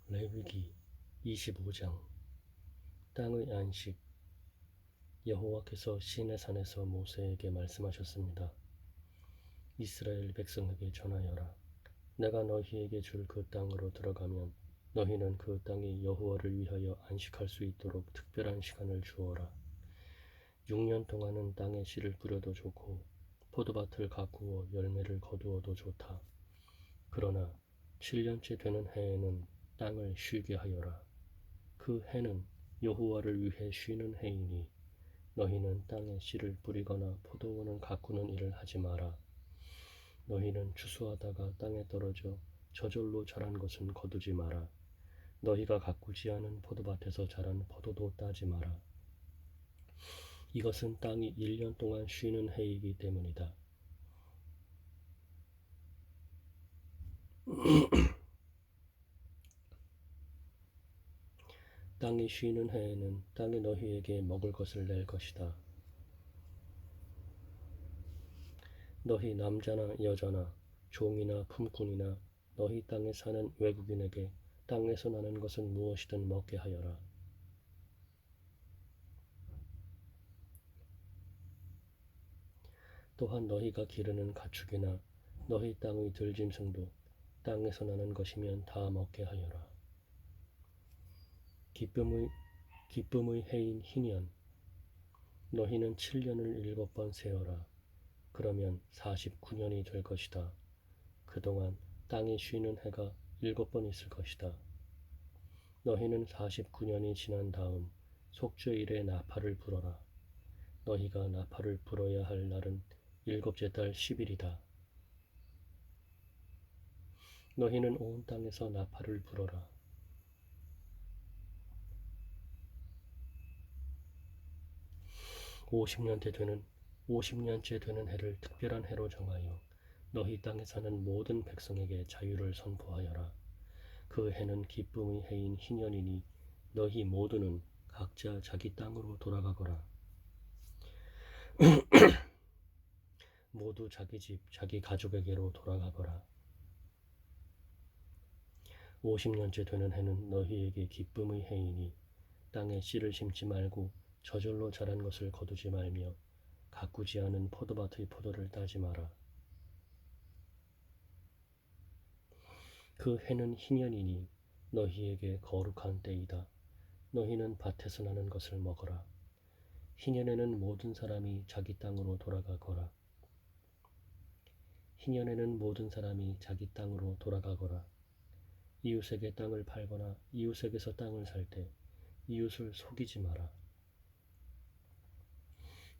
레위기 25장. 땅의 안식. 여호와께서 시내산에서 모세에게 말씀하셨습니다. 이스라엘 백성에게 전하여라. 내가 너희에게 줄 그 땅으로 들어가면 너희는 그 땅에 여호와를 위하여 안식할 수 있도록 특별한 시간을 주어라. 6년 동안은 땅에 씨를 뿌려도 좋고 포도밭을 가꾸어 열매를 거두어도 좋다. 그러나 7년째 되는 해에는 땅을 쉬게 하여라. 그 해는 여호와를 위해 쉬는 해이니 너희는 땅에 씨를 뿌리거나 포도원을 가꾸는 일을 하지 마라. 너희는 추수하다가 땅에 떨어져 저절로 자란 것은 거두지 마라. 너희가 가꾸지 않은 포도밭에서 자란 포도도 따지 마라. 이것은 땅이 1년 동안 쉬는 해이기 때문이다. 땅이 쉬는 해에는 땅이 너희에게 먹을 것을 낼 것이다. 너희 남자나 여자나 종이나 품꾼이나 너희 땅에 사는 외국인에게 땅에서 나는 것은 무엇이든 먹게 하여라. 또한 너희가 기르는 가축이나 너희 땅의 들짐승도 땅에서 나는 것이면 다 먹게 하여라. 기쁨의 해인 희년. 너희는 7년을 7번 세어라. 그러면 49년이 될 것이다. 그동안 땅이 쉬는 해가 7번 있을 것이다. 너희는 49년이 지난 다음 속죄일에 나팔을 불어라. 너희가 나팔을 불어야 할 날은 7째 달 10일이다. 너희는 온 땅에서 나팔을 불어라. 50년째 되는 해를 특별한 해로 정하여 너희 땅에 사는 모든 백성에게 자유를 선포하여라. 그 해는 기쁨의 해인 희년이니 너희 모두는 각자 자기 땅으로 돌아가거라. 모두 자기 집, 자기 가족에게로 돌아가거라. 50년째 되는 해는 너희에게 기쁨의 해이니 땅에 씨를 심지 말고 저절로 자란 것을 거두지 말며 가꾸지 않은 포도밭의 포도를 따지 마라. 그 해는 희년이니 너희에게 거룩한 때이다. 너희는 밭에서 나는 것을 먹어라. 희년에는 모든 사람이 자기 땅으로 돌아가거라. 희년에는 모든 사람이 자기 땅으로 돌아가거라. 이웃에게 땅을 팔거나 이웃에게서 땅을 살 때 이웃을 속이지 마라.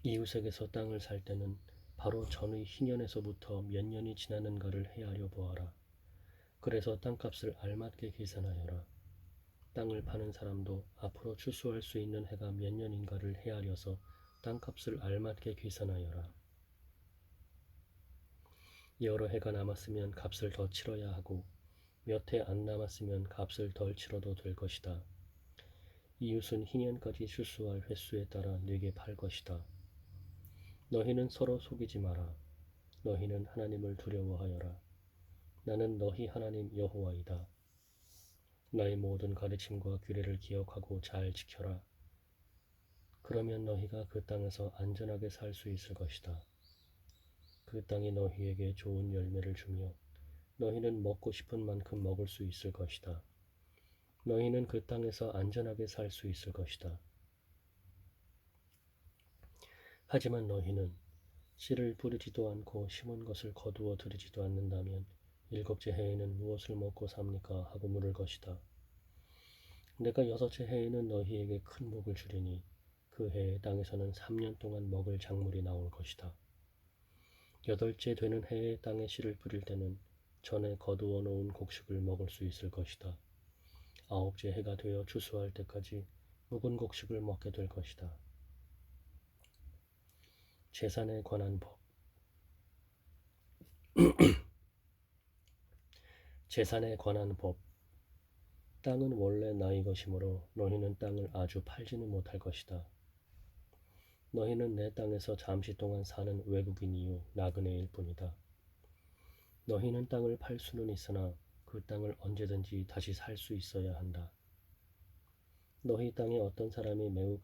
이웃에게서 땅을 살 때는 바로 전의 희년에서부터 몇 년이 지나는가를 헤아려 보아라. 그래서 땅값을 알맞게 계산하여라. 땅을 파는 사람도 앞으로 추수할 수 있는 해가 몇 년인가를 헤아려서 땅값을 알맞게 계산하여라. 여러 해가 남았으면 값을 더 치러야 하고 몇 해 안 남았으면 값을 덜 치러도 될 것이다. 이웃은 희년까지 추수할 횟수에 따라 네게 팔 것이다. 너희는 서로 속이지 마라. 너희는 하나님을 두려워하여라. 나는 너희 하나님 여호와이다. 나의 모든 가르침과 규례를 기억하고 잘 지켜라. 그러면 너희가 그 땅에서 안전하게 살 수 있을 것이다. 그 땅이 너희에게 좋은 열매를 주며 너희는 먹고 싶은 만큼 먹을 수 있을 것이다. 너희는 그 땅에서 안전하게 살 수 있을 것이다. 하지만 너희는 씨를 뿌리지도 않고 심은 것을 거두어 들이지도 않는다면 7째 해에는 무엇을 먹고 삽니까? 하고 물을 것이다. 내가 6째 해에는 너희에게 큰 복을 주리니 그 해에 땅에서는 3년 동안 먹을 작물이 나올 것이다. 8째 되는 해에 땅에 씨를 뿌릴 때는 전에 거두어 놓은 곡식을 먹을 수 있을 것이다. 9째 해가 되어 추수할 때까지 묵은 곡식을 먹게 될 것이다. 재산에 관한 법. 재산에 관한 법. 땅은 원래 나의 것이므로 너희는 땅을 아주 팔지는 못할 것이다. 너희는 내 땅에서 잠시 동안 사는 외국인이요 나그네일 뿐이다. 너희는 땅을 팔 수는 있으나 그 그 땅을 언제든지 다시 살 수 있어야 한다. 너희 땅에 어떤 사람이 매우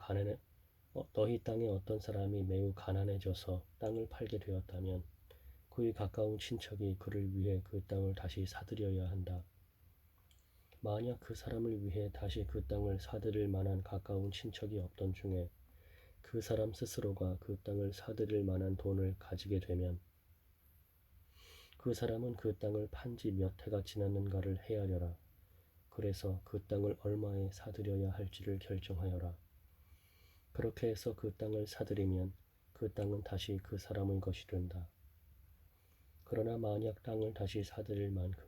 가난해져서 땅을 팔게 되었다면 그의 가까운 친척이 그를 위해 그 땅을 다시 사들여야 한다. 만약 그 사람을 위해 다시 그 땅을 사들일 만한 가까운 친척이 없던 중에 그 사람 스스로가 그 땅을 사들일 만한 돈을 가지게 되면 그 사람은 그 땅을 판 지 몇 해가 지났는가를 헤아려라. 그래서 그 땅을 얼마에 사들여야 할지를 결정하여라. 그렇게 해서 그 땅을 사들이면 그 땅은 다시 그 사람의 것이 된다. 그러나 만약 땅을 다시 사들일 만큼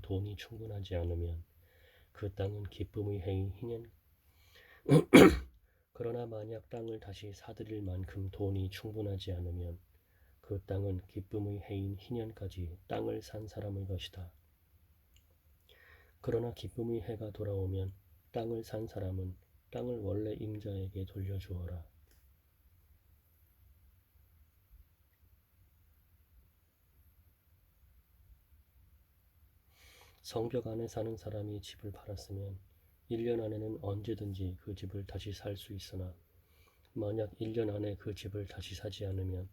돈이 충분하지 않으면 그 땅은 기쁨의 해인 희년 그러나 만약 땅을 다시 사들일 만큼 돈이 충분하지 않으면 그 땅은 기쁨의 해인 희년까지 땅을 산 사람의 것이다. 그러나 기쁨의 해가 돌아오면 땅을 산 사람은 땅을 원래 임자에게 돌려주어라. 성벽 안에 사는 사람이 집을 팔았으면 1년 안에는 언제든지 그 집을 다시 살 수 있으나 만약 1년 안에 그 집을 다시 사지 않으면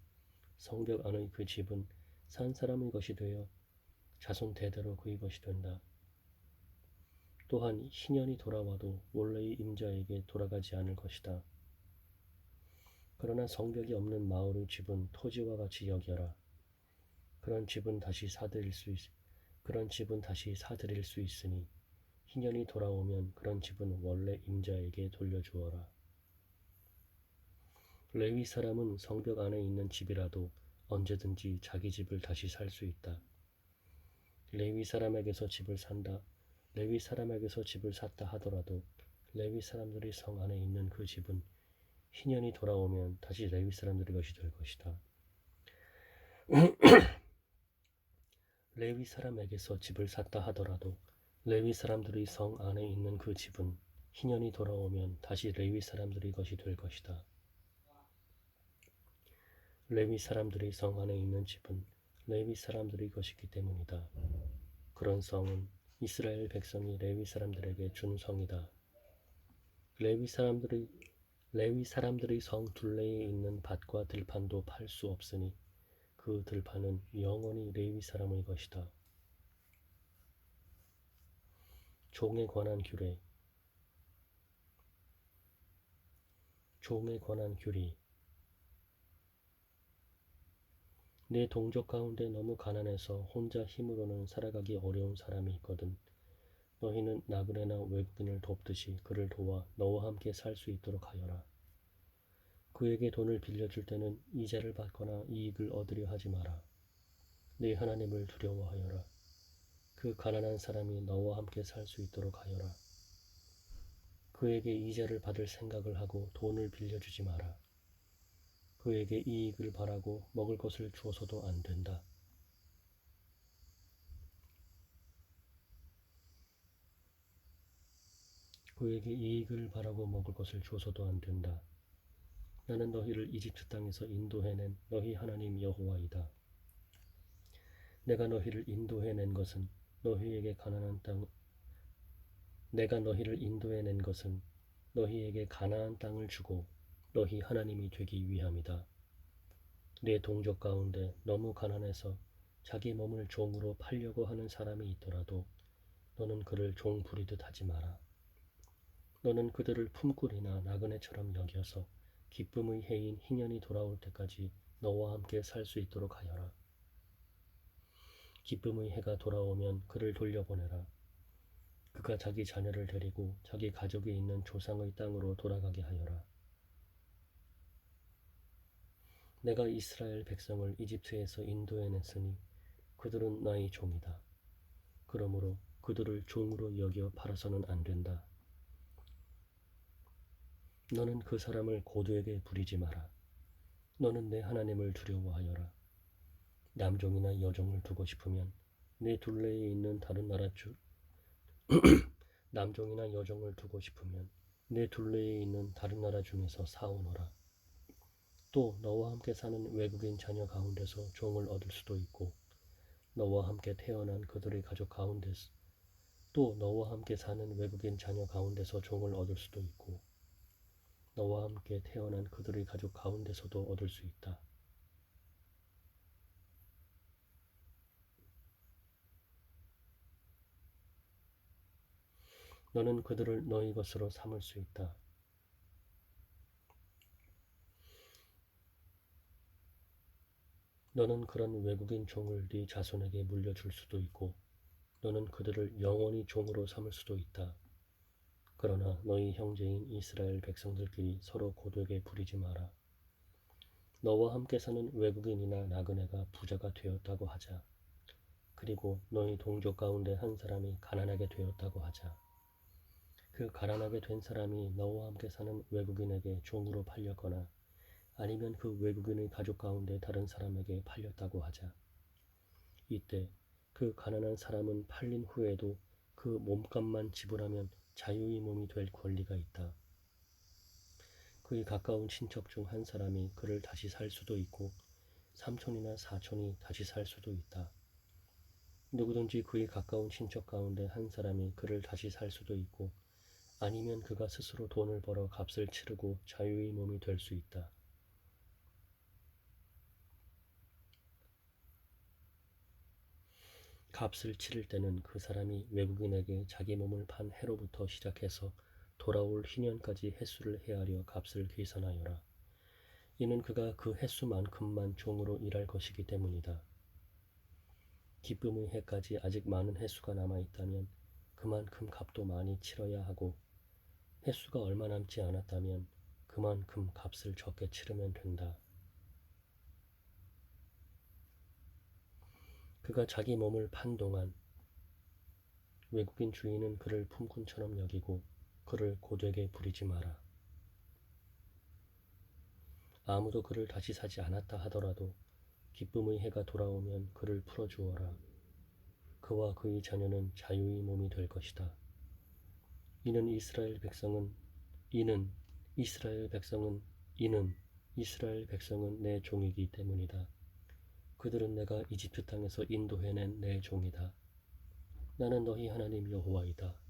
성벽 안의 그 집은 산 사람의 것이 되어 자손 대대로 그의 것이 된다. 또한 희년이 돌아와도 원래의 임자에게 돌아가지 않을 것이다. 그러나 성벽이 없는 마을의 집은 토지와 같이 여겨라. 그런 집은 다시 사들일 수 있으니 희년이 돌아오면 그런 집은 원래 임자에게 돌려주어라. 레위 사람은 성벽 안에 있는 집이라도 언제든지 자기 집을 다시 살 수 있다. 레위 사람에게서 집을 샀다 하더라도 레위 사람들이 성 안에 있는 그 집은 희년이 돌아오면 다시 레위 사람들의 것이 될 것이다. 레위 사람에게서 집을 샀다 하더라도 레위 사람들이 성 안에 있는 그 집은 희년이 돌아오면 다시 레위 사람들의 것이 될 것이다. 레위 사람들이 성 안에 있는 집은 레위 사람들의 것이기 때문이다. 그런 성은 이스라엘 백성이 레위 사람들에게 준 성이다. 레위 사람들의 성 둘레에 있는 밭과 들판도 팔 수 없으니 그 들판은 영원히 레위 사람의 것이다. 종에 관한 규리. 내 동족 가운데 너무 가난해서 혼자 힘으로는 살아가기 어려운 사람이 있거든. 너희는 나그네나 외국인을 돕듯이 그를 도와 너와 함께 살 수 있도록 하여라. 그에게 돈을 빌려줄 때는 이자를 받거나 이익을 얻으려 하지 마라. 네 하나님을 두려워하여라. 그 가난한 사람이 너와 함께 살 수 있도록 하여라. 그에게 이자를 받을 생각을 하고 돈을 빌려주지 마라. 그에게 이익을 바라고 먹을 것을 주어서도 안 된다. 그에게 이익을 바라고 먹을 것을 주어서도 안 된다. 나는 너희를 이집트 땅에서 인도해낸 너희 하나님 여호와이다. 내가 너희를 인도해낸 것은 너희에게 가나안 땅을 주고 너희 하나님이 되기 위함이다. 내 동족 가운데 너무 가난해서 자기 몸을 종으로 팔려고 하는 사람이 있더라도 너는 그를 종 부리듯 하지 마라. 너는 그들을 품꾼이나 나그네처럼 여겨서 기쁨의 해인 희년이 돌아올 때까지 너와 함께 살 수 있도록 하여라. 기쁨의 해가 돌아오면 그를 돌려보내라. 그가 자기 자녀를 데리고 자기 가족이 있는 조상의 땅으로 돌아가게 하여라. 내가 이스라엘 백성을 이집트에서 인도해냈으니 그들은 나의 종이다. 그러므로 그들을 종으로 여겨 팔아서는 안 된다. 너는 그 사람을 고두에게 부리지 마라. 너는 내 하나님을 두려워하여라. 남종이나 여종을 두고 싶으면 내 둘레에 있는 다른 나라 중에서 사오너라. 또 너와 함께 사는 외국인 자녀 가운데서 종을 얻을 수도 있고 너와 함께 태어난 그들의 가족 가운데서 또 너와 함께 사는 외국인 자녀 가운데서 종을 얻을 수도 있고 너와 함께 태어난 그들의 가족 가운데서도 얻을 수 있다. 너는 그들을 너희 것으로 삼을 수 있다. 너는 그런 외국인 종을 네 자손에게 물려줄 수도 있고 너는 그들을 영원히 종으로 삼을 수도 있다. 그러나 너희 형제인 이스라엘 백성들끼리 서로 고되게 부리지 마라. 너와 함께 사는 외국인이나 나그네가 부자가 되었다고 하자. 그리고 너희 동족 가운데 한 사람이 가난하게 되었다고 하자. 그 가난하게 된 사람이 너와 함께 사는 외국인에게 종으로 팔렸거나 아니면 그 외국인의 가족 가운데 다른 사람에게 팔렸다고 하자. 이때 그 가난한 사람은 팔린 후에도 그 몸값만 지불하면 자유의 몸이 될 권리가 있다. 그의 가까운 친척 중 한 사람이 그를 다시 살 수도 있고 삼촌이나 사촌이 다시 살 수도 있다. 누구든지 그의 가까운 친척 가운데 한 사람이 그를 다시 살 수도 있고 아니면 그가 스스로 돈을 벌어 값을 치르고 자유의 몸이 될 수 있다. 값을 치를 때는 그 사람이 외국인에게 자기 몸을 판 해로부터 시작해서 돌아올 희년까지 횟수를 헤아려 값을 계산하여라. 이는 그가 그 횟수만큼만 종으로 일할 것이기 때문이다. 기쁨의 해까지 아직 많은 횟수가 남아있다면 그만큼 값도 많이 치러야 하고 횟수가 얼마 남지 않았다면 그만큼 값을 적게 치르면 된다. 그가 자기 몸을 판 동안 외국인 주인은 그를 품꾼처럼 여기고 그를 고되게 부리지 마라. 아무도 그를 다시 사지 않았다 하더라도 기쁨의 해가 돌아오면 그를 풀어주어라. 그와 그의 자녀는 자유의 몸이 될 것이다. 이는 이스라엘 백성은 이는 이스라엘 백성은 내 종이기 때문이다. 그들은 내가 이집트 땅에서 인도해낸 내 종이다. 나는 너희 하나님 여호와이다.